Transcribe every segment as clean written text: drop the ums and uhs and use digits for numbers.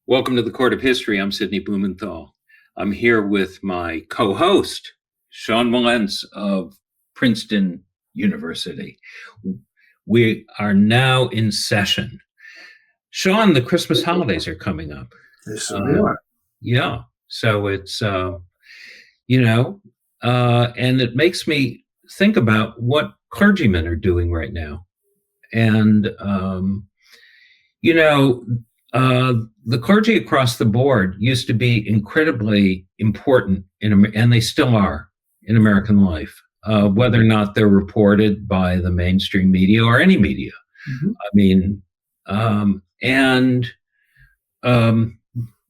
Welcome to the Court of History. I'm Sidney Blumenthal. I'm here with my co-host, Sean Mullens of Princeton University. We are now in session. Sean, the Christmas holidays are coming up. Yes, they are. Yeah. So it's, and it makes me think about what clergymen are doing right now. And, the clergy across the board used to be incredibly important, and they still are in American life, whether or not they're reported by the mainstream media or any media. Mm-hmm.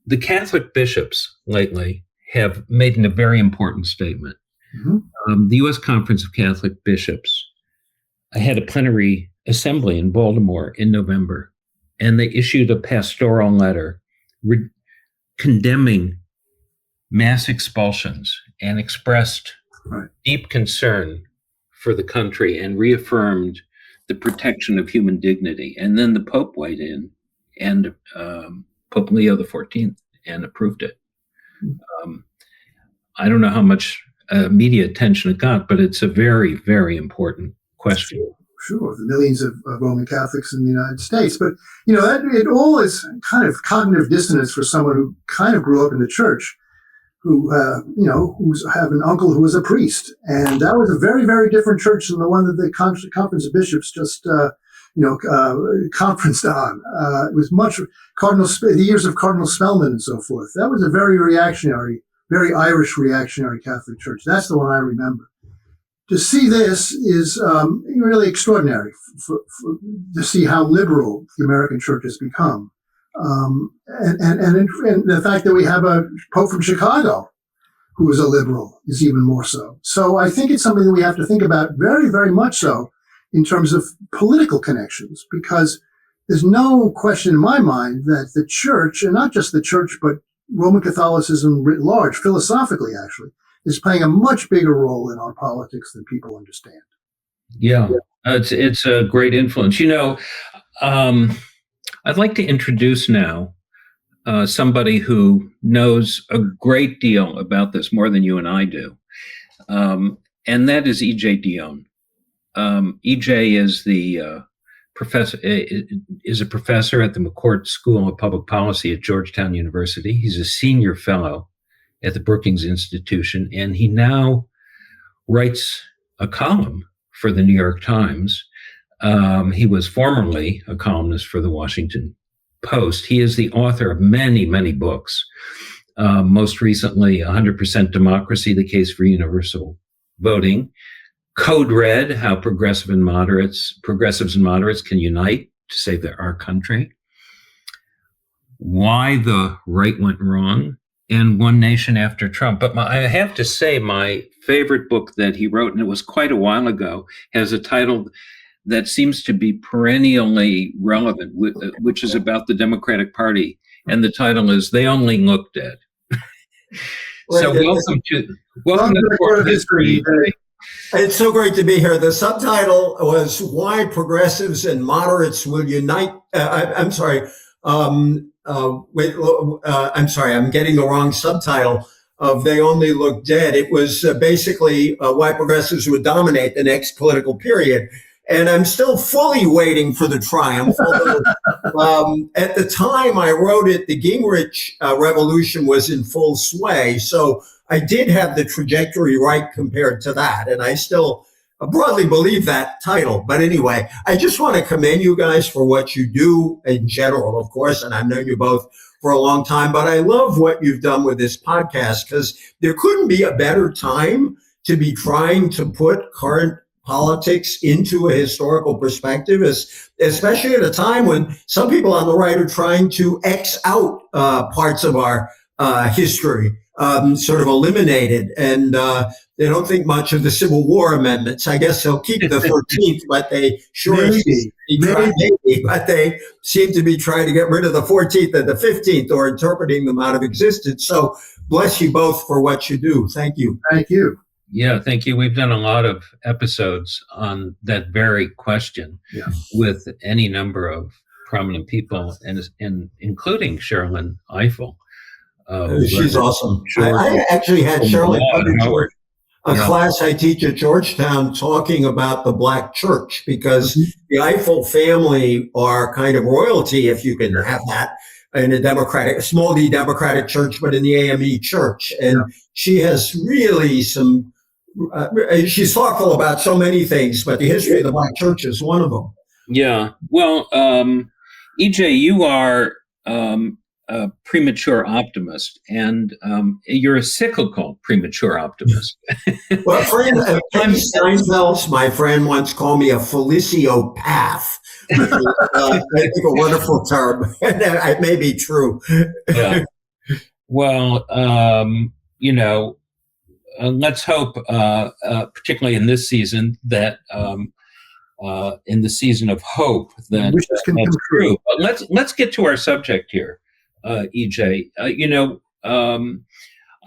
The Catholic bishops lately have made a very important statement. Mm-hmm. The U.S. Conference of Catholic Bishops had a plenary assembly in Baltimore in November. And they issued a pastoral letter condemning mass expulsions and expressed deep concern for the country and reaffirmed the protection of human dignity. And then the Pope weighed in, and Pope Leo XIV, and approved it. I don't know how much media attention it got, but it's a very, very important question. Sure, the millions of Roman Catholics in the United States. But, it all is kind of cognitive dissonance for someone who kind of grew up in the church, who have an uncle who was a priest. And that was a very, very different church than the one that the Conference of Bishops just, conferenced on. It was much the years of Cardinal Spellman and so forth. That was a very reactionary, very Irish reactionary Catholic church. That's the one I remember. To see this is really extraordinary to see how liberal the American church has become. And the fact that we have a Pope from Chicago who is a liberal is even more so. So I think it's something that we have to think about very, very much so in terms of political connections, because there's no question in my mind that the church, and not just the church, but Roman Catholicism writ large, philosophically actually, is playing a much bigger role in our politics than people understand. Yeah. It's a great influence. I'd like to introduce now somebody who knows a great deal about this, more than you and I do, and that is E.J. Dionne. E.J. is a professor at the McCourt School of Public Policy at Georgetown University. He's a senior fellow at the Brookings Institution, and he now writes a column for the New York Times. He was formerly a columnist for the Washington Post. He is the author of many, many books, most recently 100% Democracy, The Case for Universal Voting, Code Red, How Progressives and Moderates Can Unite to Save Our Country, Why the Right Went Wrong, and One Nation After Trump. But I have to say, my favorite book that he wrote, and it was quite a while ago, has a title that seems to be perennially relevant, which is about the Democratic Party. And the title is They Only Look Dead. So welcome to the Court of History. It's so great to be here. The subtitle was Why Progressives and Moderates Will Unite. I'm sorry, I'm getting the wrong subtitle of They Only Look Dead. It was basically why progressives would dominate the next political period. And I'm still fully waiting for the triumph. Although, at the time I wrote it, the Gingrich revolution was in full sway. So I did have the trajectory right compared to that. And I still broadly believe that title. But anyway, I just want to commend you guys for what you do in general, of course. And I've known you both for a long time. But I love what you've done with this podcast, because there couldn't be a better time to be trying to put current politics into a historical perspective, especially at a time when some people on the right are trying to X out parts of our history, sort of eliminated. And they don't think much of the Civil War amendments. I guess they'll keep the 13th, but they but they seem to be trying to get rid of the 14th and the 15th, or interpreting them out of existence. So bless you both for what you do. Thank you. Thank you. Yeah, thank you. We've done a lot of episodes on that very question with any number of prominent people, and including Sherrilyn Ifill. She's awesome. I actually had Sherrilyn Howard. A class I teach at Georgetown talking about the Black church, because the Eiffel family are kind of royalty, if you can have that, in a small d democratic church, but in the AME church. And she has really she's thoughtful about so many things, but the history of the Black church is one of them. Yeah. Well, EJ, you are a premature optimist, and you're a cyclical premature optimist. Well, Peggy Steinfeld, my friend, once called me a feliciopath. I think a wonderful term. It may be true. Yeah. Well, let's hope, particularly in this season, that in the season of hope, that that's true. But let's get to our subject here. EJ, I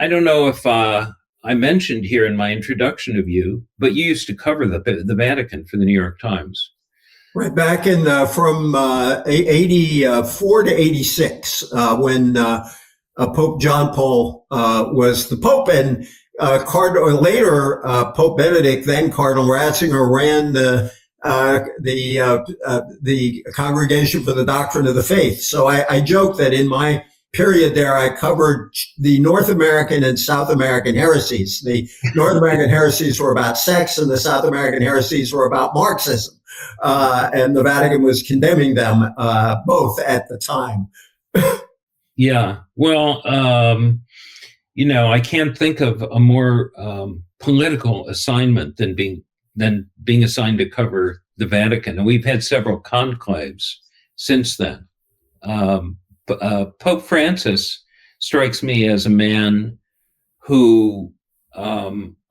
don't know if I mentioned here in my introduction of you, but you used to cover the Vatican for the New York Times. Right back in from 84 to 86, when Pope John Paul was the Pope, and later Pope Benedict, then Cardinal Ratzinger, ran the Congregation for the Doctrine of the Faith. So I joke that in my period there, I covered the North American and South American heresies. The North American heresies were about sex, and the South American heresies were about Marxism. And the Vatican was condemning them both at the time. Yeah. Well, I can't think of a more political assignment than being assigned to cover the Vatican. And we've had several conclaves since then. Pope Francis strikes me as a man who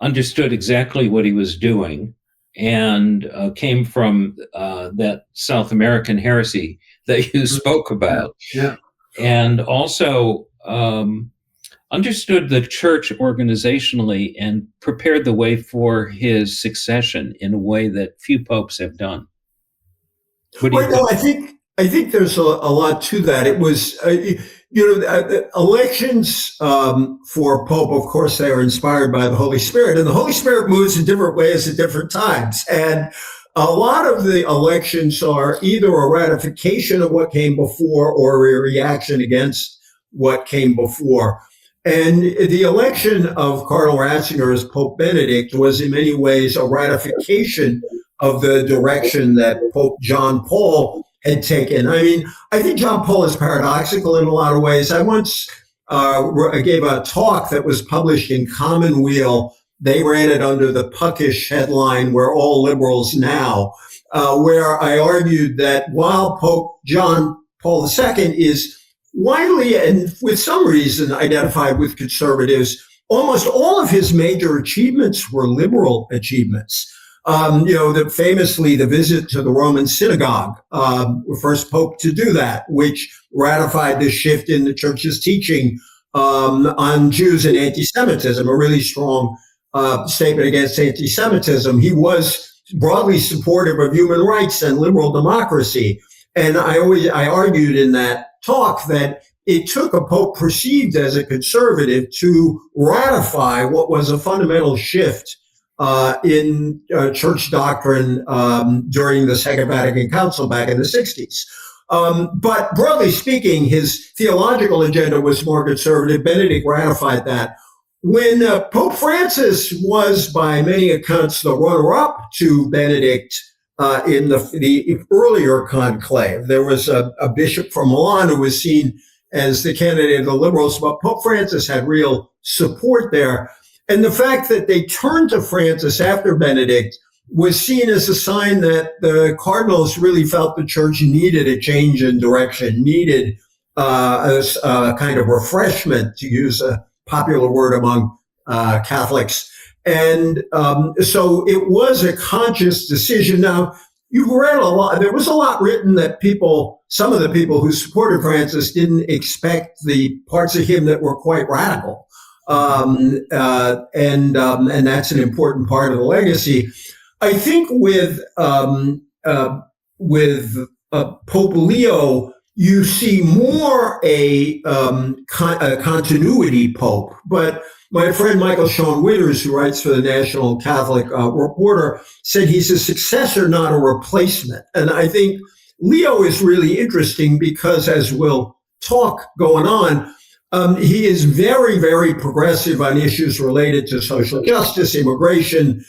understood exactly what he was doing, and came from that South American heresy that you spoke about. Yeah. And also understood the church organizationally and prepared the way for his succession in a way that few popes have done. I think there's a lot to that. It was, elections for Pope, of course, they are inspired by the Holy Spirit, and the Holy Spirit moves in different ways at different times. And a lot of the elections are either a ratification of what came before or a reaction against what came before. And the election of Cardinal Ratzinger as Pope Benedict was in many ways a ratification of the direction that Pope John Paul had taken. I mean, I think John Paul is paradoxical in a lot of ways. I once gave a talk that was published in Commonweal. They ran it under the puckish headline, "We're all liberals now," where I argued that while Pope John Paul II is widely and with some reason identified with conservatives, almost all of his major achievements were liberal achievements. Famously, the visit to the Roman synagogue, first pope to do that, which ratified the shift in the church's teaching on Jews and anti-Semitism, a really strong statement against anti-Semitism. He was broadly supportive of human rights and liberal democracy. And I argued in that talk that it took a pope perceived as a conservative to ratify what was a fundamental shift in church doctrine during the Second Vatican Council back in the 60s. But broadly speaking, his theological agenda was more conservative. Benedict ratified that. When Pope Francis was, by many accounts, the runner-up to Benedict in the earlier conclave, there was a bishop from Milan who was seen as the candidate of the liberals, but Pope Francis had real support there. And the fact that they turned to Francis after Benedict was seen as a sign that the cardinals really felt the church needed a change in direction, needed a kind of refreshment, to use a popular word among Catholics. And so it was a conscious decision. Now, you've read a lot. There was a lot written that some of the people who supported Francis didn't expect the parts of him that were quite radical. And that's an important part of the legacy. I think with Pope Leo, you see more a continuity pope. But my friend Michael Sean Witters, who writes for the National Catholic Reporter, said he's a successor, not a replacement. And I think Leo is really interesting because, as we'll talk going on, he is very, very progressive on issues related to social justice, immigration.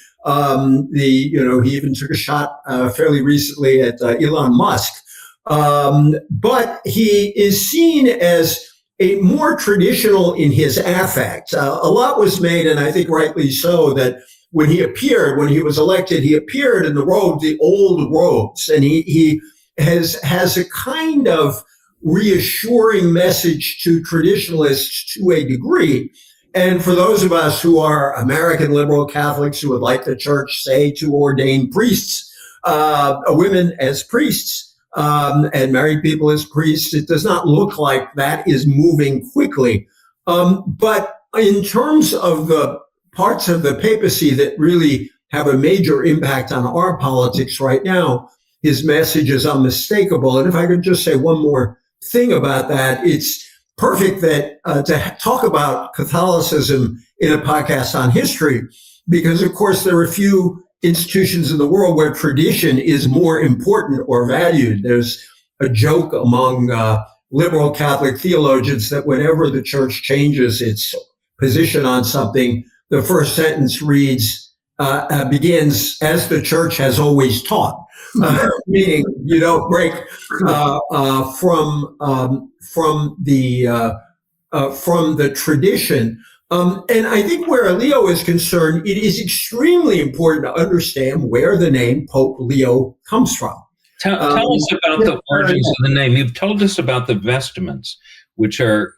He even took a shot fairly recently at Elon Musk. But he is seen as a more traditional in his affect. A lot was made, and I think rightly so, that when he was elected, he appeared in the old robes, and he has a kind of reassuring message to traditionalists to a degree. And for those of us who are American liberal Catholics who would like the church, say, to ordain priests, women as priests, and married people as priests, it does not look like that is moving quickly. But in terms of the parts of the papacy that really have a major impact on our politics right now, his message is unmistakable. And if I could just say one more thing about that, it's perfect that to talk about Catholicism in a podcast on history, because of course there are few institutions in the world where tradition is more important or valued. There's a joke among liberal Catholic theologians that whenever the church changes its position on something, the first sentence begins, as the church has always taught, meaning you don't break from the tradition. And I think where Leo is concerned, it is extremely important to understand where the name Pope Leo comes from. Tell us about the origins of the name. You've told us about the vestments, which are,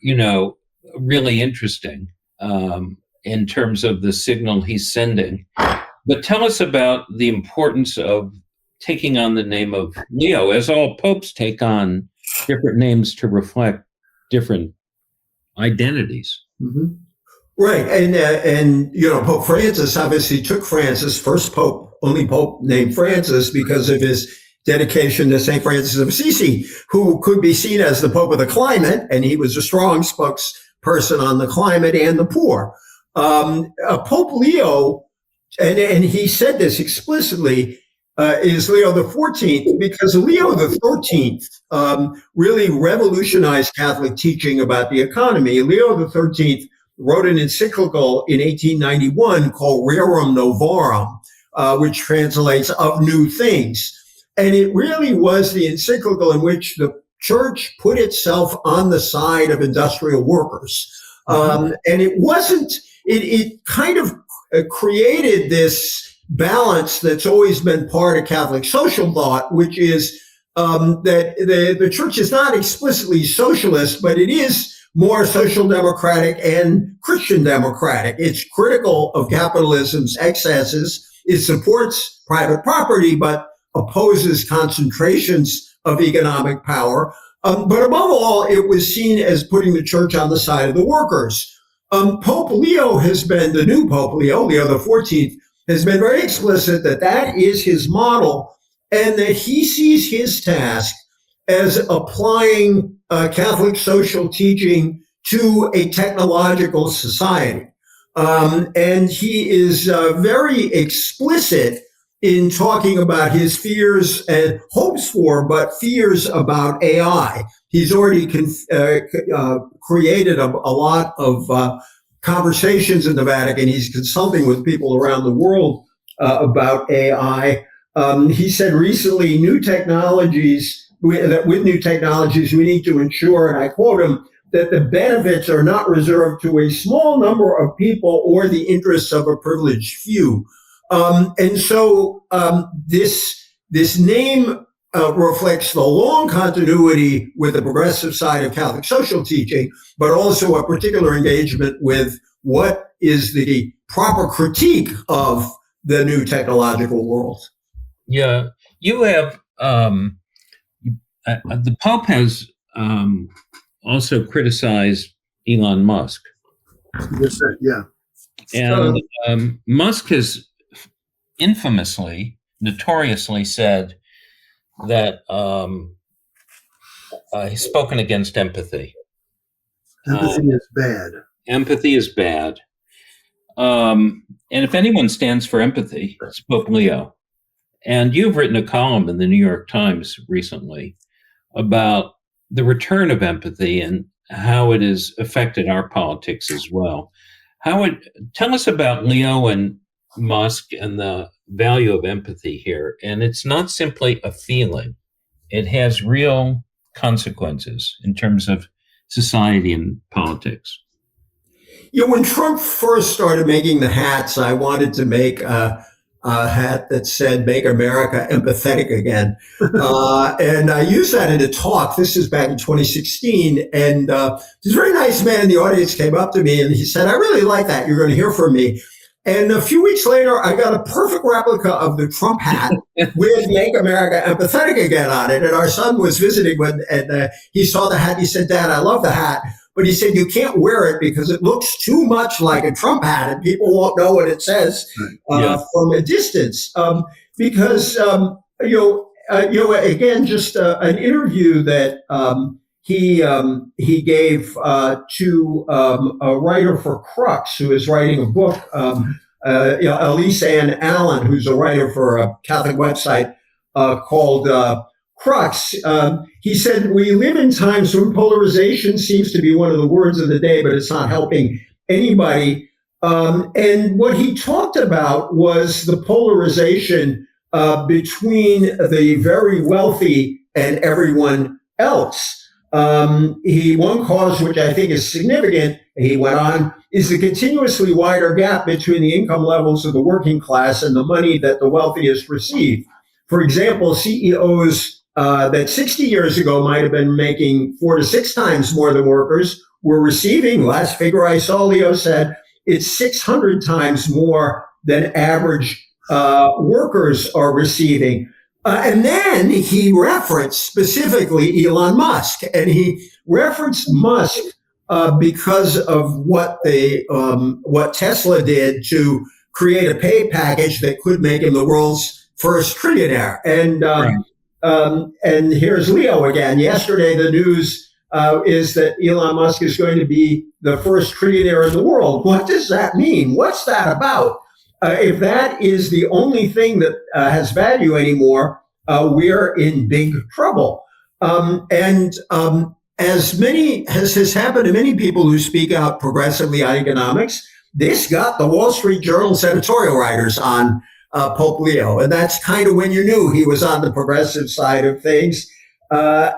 really interesting in terms of the signal he's sending. But tell us about the importance of taking on the name of Leo, as all popes take on different names to reflect different identities. Mm-hmm. Right. And Pope Francis obviously took Francis, first pope, only pope named Francis, because of his dedication to St. Francis of Assisi, who could be seen as the Pope of the climate. And he was a strong spokesperson on the climate and the poor. Pope Leo, and he said this explicitly, is Leo the 14th, because Leo the 13th really revolutionized Catholic teaching about the economy. Leo the 13th wrote an encyclical in 1891 called Rerum Novarum, which translates of new things. And it really was the encyclical in which the church put itself on the side of industrial workers. And it kind of created this balance that's always been part of Catholic social thought, which is that the church is not explicitly socialist, but it is more social democratic and Christian democratic. It's critical of capitalism's excesses. It supports private property, but opposes concentrations of economic power. But above all, it was seen as putting the church on the side of the workers. Pope Leo the new Pope Leo the 14th, has been very explicit that is his model, and that he sees his task as applying Catholic social teaching to a technological society. And he is very explicit in talking about his fears and hopes for, but fears about AI. He's already created a lot of conversations in the Vatican. He's consulting with people around the world about AI. He said recently, with new technologies, we need to ensure, and I quote him, that the benefits are not reserved to a small number of people or the interests of a privileged few. And so this name reflects the long continuity with the progressive side of Catholic social teaching, but also a particular engagement with what is the proper critique of the new technological world. Yeah, you have the Pope has also criticized Elon Musk. Yes, sir. Yeah. And Musk has notoriously said that He's spoken against empathy. Empathy is bad. Empathy is bad. And if anyone stands for empathy, it's Pope Leo. And you've written a column in the New York Times recently about the return of empathy and how it has affected our politics as well. Tell us about Leo and Musk and the value of empathy here. And it's not simply a feeling. It has real consequences in terms of society and politics. When Trump first started making the hats, I wanted to make a hat that said, "Make America Empathetic Again." And I used that in a talk. This is back in 2016. And this very nice man in the audience came up to me and he said, "I really like that. You're going to hear from me." And a few weeks later, I got a perfect replica of the Trump hat with "Make America Empathetic Again" on it. And our son was visiting and he saw the hat. And he said, "Dad, I love the hat." But he said, "You can't wear it because it looks too much like a Trump hat and people won't know what it says from a distance." Because, again, just an interview that he gave to a writer for Crux, who is writing a book, Elise Ann Allen, who's a writer for a Catholic website called Crux. He said, "We live in times when polarization seems to be one of the words of the day, but it's not helping anybody." And what he talked about was the polarization between the very wealthy and everyone else. One cause, which I think is significant, he went on, is the continuously wider gap between the income levels of the working class and the money that the wealthiest receive. For example, CEOs that 60 years ago might have been making 4 to 6 times more than workers were receiving. Last figure I saw, Leo said, it's 600 times more than average workers are receiving. And then he referenced specifically Elon Musk, and he referenced Musk because of what Tesla did to create a pay package that could make him the world's first trillionaire. And here's Leo again. Yesterday, the news is that Elon Musk is going to be the first trillionaire in the world. What does that mean? What's that about? If that is the only thing that has value anymore, we're in big trouble. As has happened to many people who speak out progressively on economics, this got the Wall Street Journal's editorial writers on Pope Leo, and that's kind of when you knew he was on the progressive side of things. They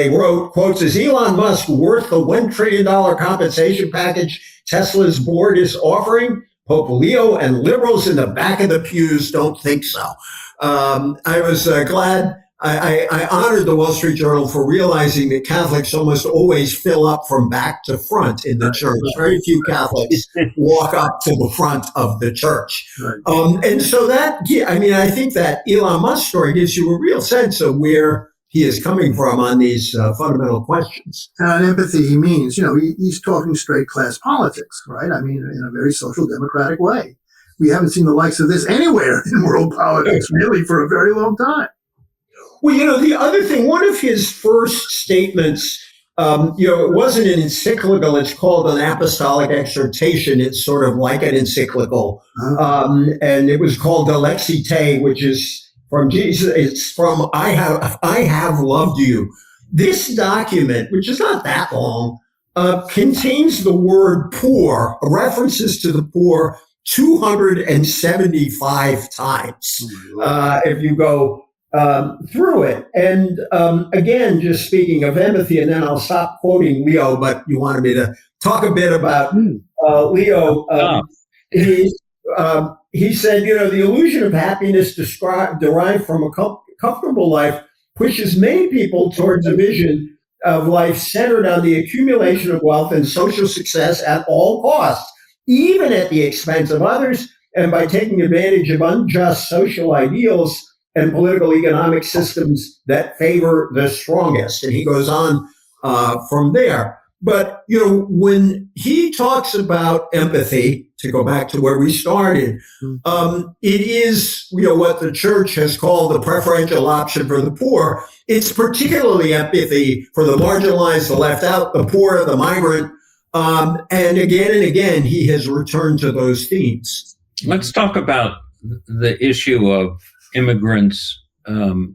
wrote, quotes, "Is Elon Musk worth the $1 trillion compensation package Tesla's board is offering? Pope Leo and liberals in the back of the pews don't think so." I was glad. I honored the Wall Street Journal for realizing that Catholics almost always fill up from back to front in the church. Very few Catholics walk up to the front of the church. And so I think that Elon Musk story gives you a real sense of where he is coming from on these fundamental questions. And empathy, he means, he's talking straight class politics, right? I mean, in a very social democratic way. We haven't seen the likes of this anywhere in world politics, really, for a very long time. Well, the other thing, one of his first statements, it wasn't an encyclical. It's called an apostolic exhortation. It's sort of like an encyclical. And it was called Alexi Te, which is from Jesus. It's from I have loved you. This document, which is not that long, contains the word poor, references to the poor 275 times. If you go through it. And again, just speaking of empathy, and then I'll stop quoting Leo, but you wanted me to talk a bit about Leo. He said, the illusion of happiness derived from a comfortable life pushes many people towards a vision of life centered on the accumulation of wealth and social success at all costs, even at the expense of others, and by taking advantage of unjust social ideals and political economic systems that favor the strongest. And he goes on from there. But, when he talks about empathy, to go back to where we started, it is, what the church has called the preferential option for the poor. It's particularly empathy for the marginalized, the left out, the poor, the migrant. And again, he has returned to those themes. Let's talk about the issue of immigrants. It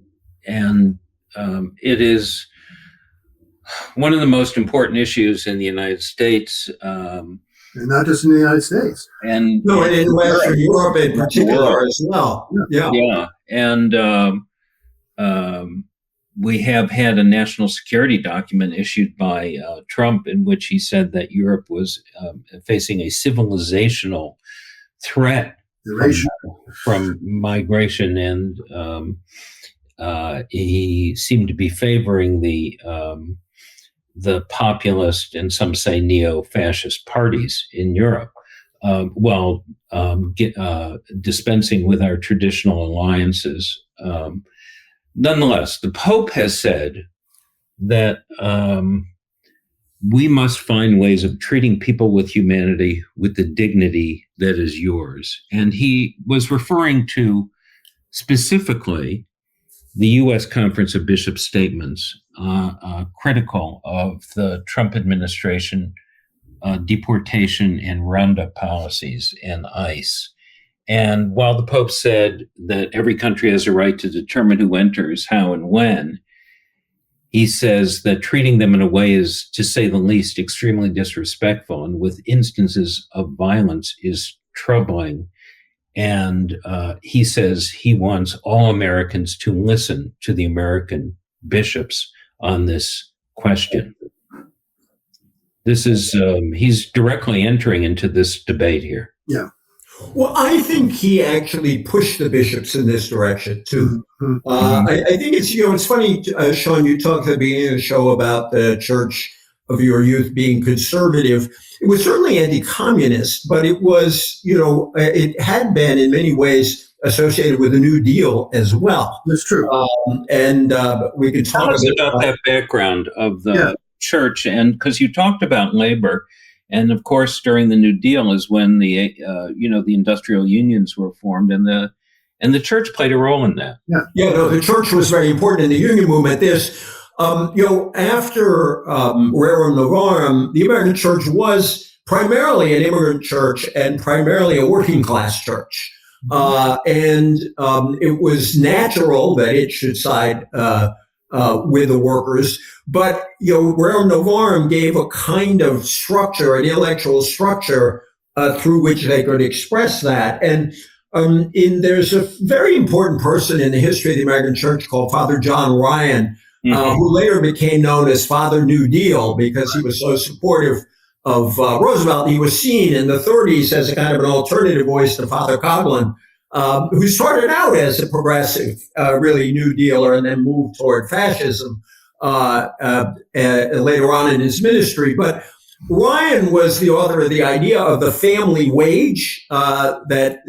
is one of the most important issues in the United States. And not just in the United States. And in Western Europe in particular as well. Yeah. And we have had a national security document issued by Trump in which he said that Europe was facing a civilizational threat from migration, and he seemed to be favoring the populist and some say neo-fascist parties in Europe, while dispensing with our traditional alliances. Nonetheless, the Pope has said that we must find ways of treating people with humanity, with the dignity that is yours. And he was referring to specifically the U.S. Conference of Bishops' statements critical of the Trump administration deportation and roundup policies and ICE. And while the Pope said that every country has a right to determine who enters, how, and when, he says that treating them in a way is, to say the least, extremely disrespectful, and with instances of violence is troubling. And he says he wants all Americans to listen to the American bishops on this question. This is, he's directly entering into this debate here. Yeah. Well, I think he actually pushed the bishops in this direction too. I think it's, it's funny, Sean, you talked at the beginning of the show about the Church of your youth being conservative. It was certainly anti-communist, but it was, it had been in many ways associated with the New Deal as well. That's true. We could talk about that background of the church, and because you talked about labor. And of course, during the New Deal is when the industrial unions were formed, and the church played a role in that. The church was very important in the union movement. After Rerum Novarum, the American church was primarily an immigrant church and primarily a working class church, and it was natural that it should side with the workers. But, Rerum Novarum gave a kind of structure, an intellectual structure through which they could express that. And there's a very important person in the history of the American church called Father John Ryan, who later became known as Father New Deal because he was so supportive of Roosevelt. He was seen in the 30s as a kind of an alternative voice to Father Coughlin, who started out as a progressive, really New Dealer, and then moved toward fascism later on in his ministry. But Ryan was the author of the idea of the family wage, that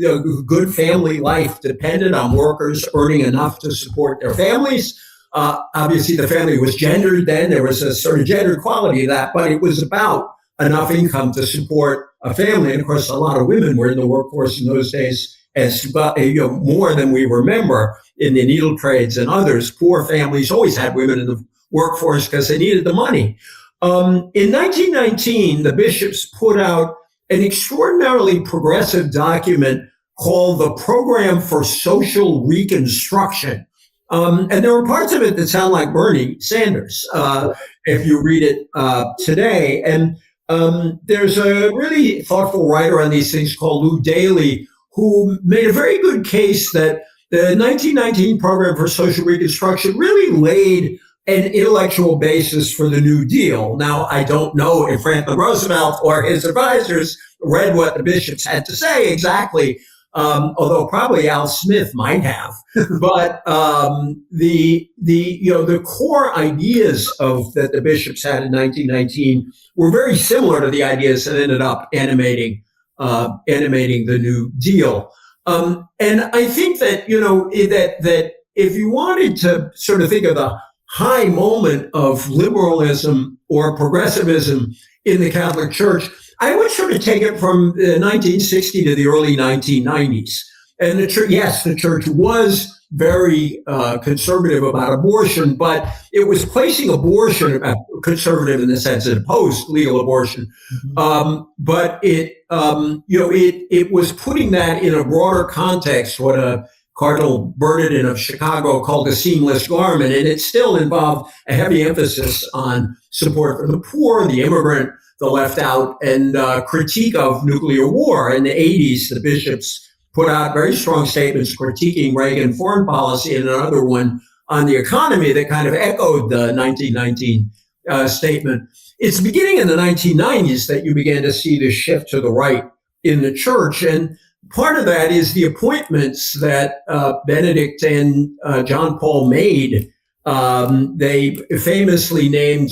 good family life depended on workers earning enough to support their families. Obviously, the family was gendered then. There was a sort of gender quality to that, but it was about enough income to support a family. And of course, a lot of women were in the workforce in those days, as more than we remember in the needle trades and others. Poor families always had women in the workforce because they needed the money. In 1919, the bishops put out an extraordinarily progressive document called the Program for Social Reconstruction. And there were parts of it that sound like Bernie Sanders, if you read it today. And there's a really thoughtful writer on these things called Lou Daly, who made a very good case that the 1919 Program for Social Reconstruction really laid an intellectual basis for the New Deal. Now, I don't know if Franklin Roosevelt or his advisors read what the bishops had to say exactly, although probably Al Smith might have. But the core ideas that the bishops had in 1919 were very similar to the ideas that ended up animating the New Deal. And I think that that if you wanted to sort of think of the high moment of liberalism or progressivism in the Catholic Church. I would sort of take it from 1960 to the early 1990s. And the church was very conservative about abortion, but it was placing abortion, conservative in the sense that opposed legal abortion. But it was putting that in a broader context, what Cardinal Bernardin of Chicago called a seamless garment. And it still involved a heavy emphasis on support for the poor, the immigrant, the left out, and critique of nuclear war. In the 80s, the bishops put out very strong statements critiquing Reagan foreign policy, and another one on the economy that kind of echoed the 1919 statement. It's beginning in the 1990s that you began to see this shift to the right in the church. And part of that is the appointments that Benedict and John Paul made. They famously named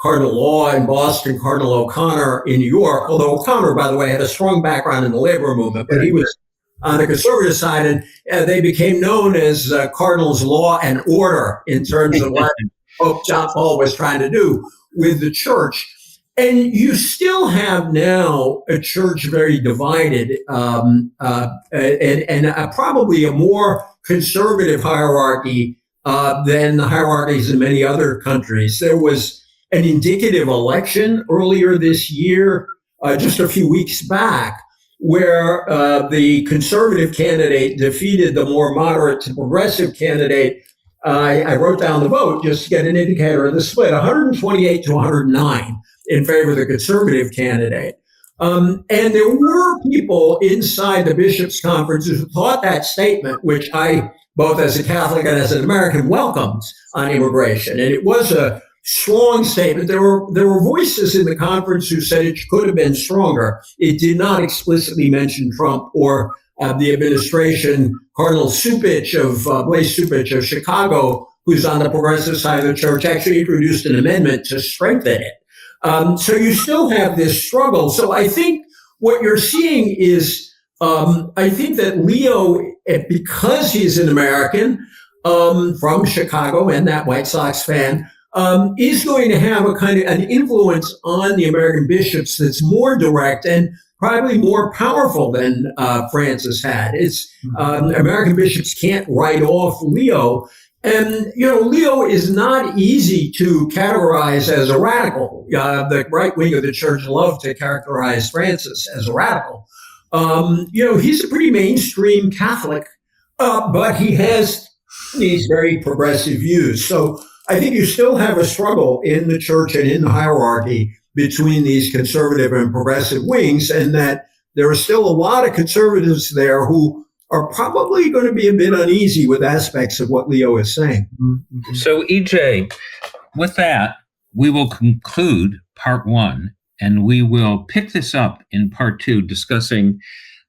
Cardinal Law in Boston, Cardinal O'Connor in New York, although O'Connor, by the way, had a strong background in the labor movement, but he was on the conservative side, and they became known as Cardinals Law and Order in terms of what Pope John Paul was trying to do with the church. And you still have now a church very divided, and probably a more conservative hierarchy than the hierarchies in many other countries. There was an indicative election earlier this year, just a few weeks back, where the conservative candidate defeated the more moderate to progressive candidate. I wrote down the vote just to get an indicator of the split, 128 to 109 in favor of the conservative candidate. And there were people inside the bishops' conference who thought that statement, which I, both as a Catholic and as an American, welcomed on immigration. And it was a strong statement. There were voices in the conference who said it could have been stronger. It did not explicitly mention Trump or the administration. Cardinal Blaise Cupich of Chicago, who's on the progressive side of the church, actually introduced an amendment to strengthen it. So you still have this struggle. So I think what you're seeing is, I think that Leo, because he's an American from Chicago and that White Sox fan, is going to have a kind of an influence on the American bishops that's more direct and probably more powerful than Francis had. It's American bishops can't write off Leo. And, Leo is not easy to categorize as a radical. The right wing of the church loved to characterize Francis as a radical. He's a pretty mainstream Catholic, but he has these very progressive views. So I think you still have a struggle in the church and in the hierarchy between these conservative and progressive wings, and that there are still a lot of conservatives there who are probably going to be a bit uneasy with aspects of what Leo is saying. So, EJ, with that, we will conclude part one, and we will pick this up in part two, discussing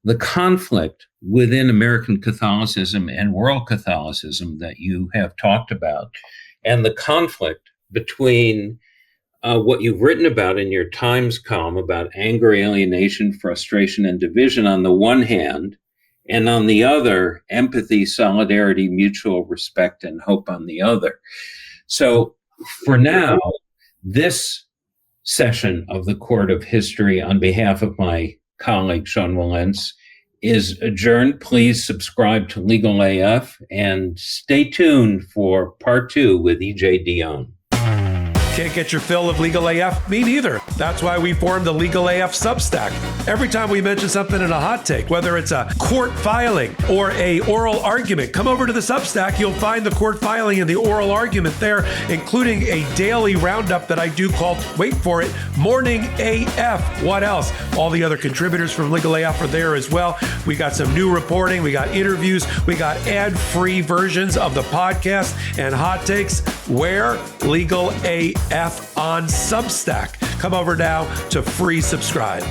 the conflict within American Catholicism and world Catholicism that you have talked about, and the conflict between what you've written about in your Times column about anger, alienation, frustration, and division on the one hand, and on the other, empathy, solidarity, mutual respect, and hope on the other. So for now, this session of the Court of History, on behalf of my colleague, Sean Wilentz, is adjourned. Please subscribe to Legal AF and stay tuned for part two with EJ Dionne. Can't get your fill of Legal AF? Me neither. That's why we formed the Legal AF Substack. Every time we mention something in a hot take, whether it's a court filing or a oral argument, come over to the Substack. You'll find the court filing and the oral argument there, including a daily roundup that I do called, wait for it, Morning AF. What else? All the other contributors from Legal AF are there as well. We got some new reporting. We got interviews. We got ad-free versions of the podcast and hot takes. Where? Legal AF on Substack. Come over now to free subscribe.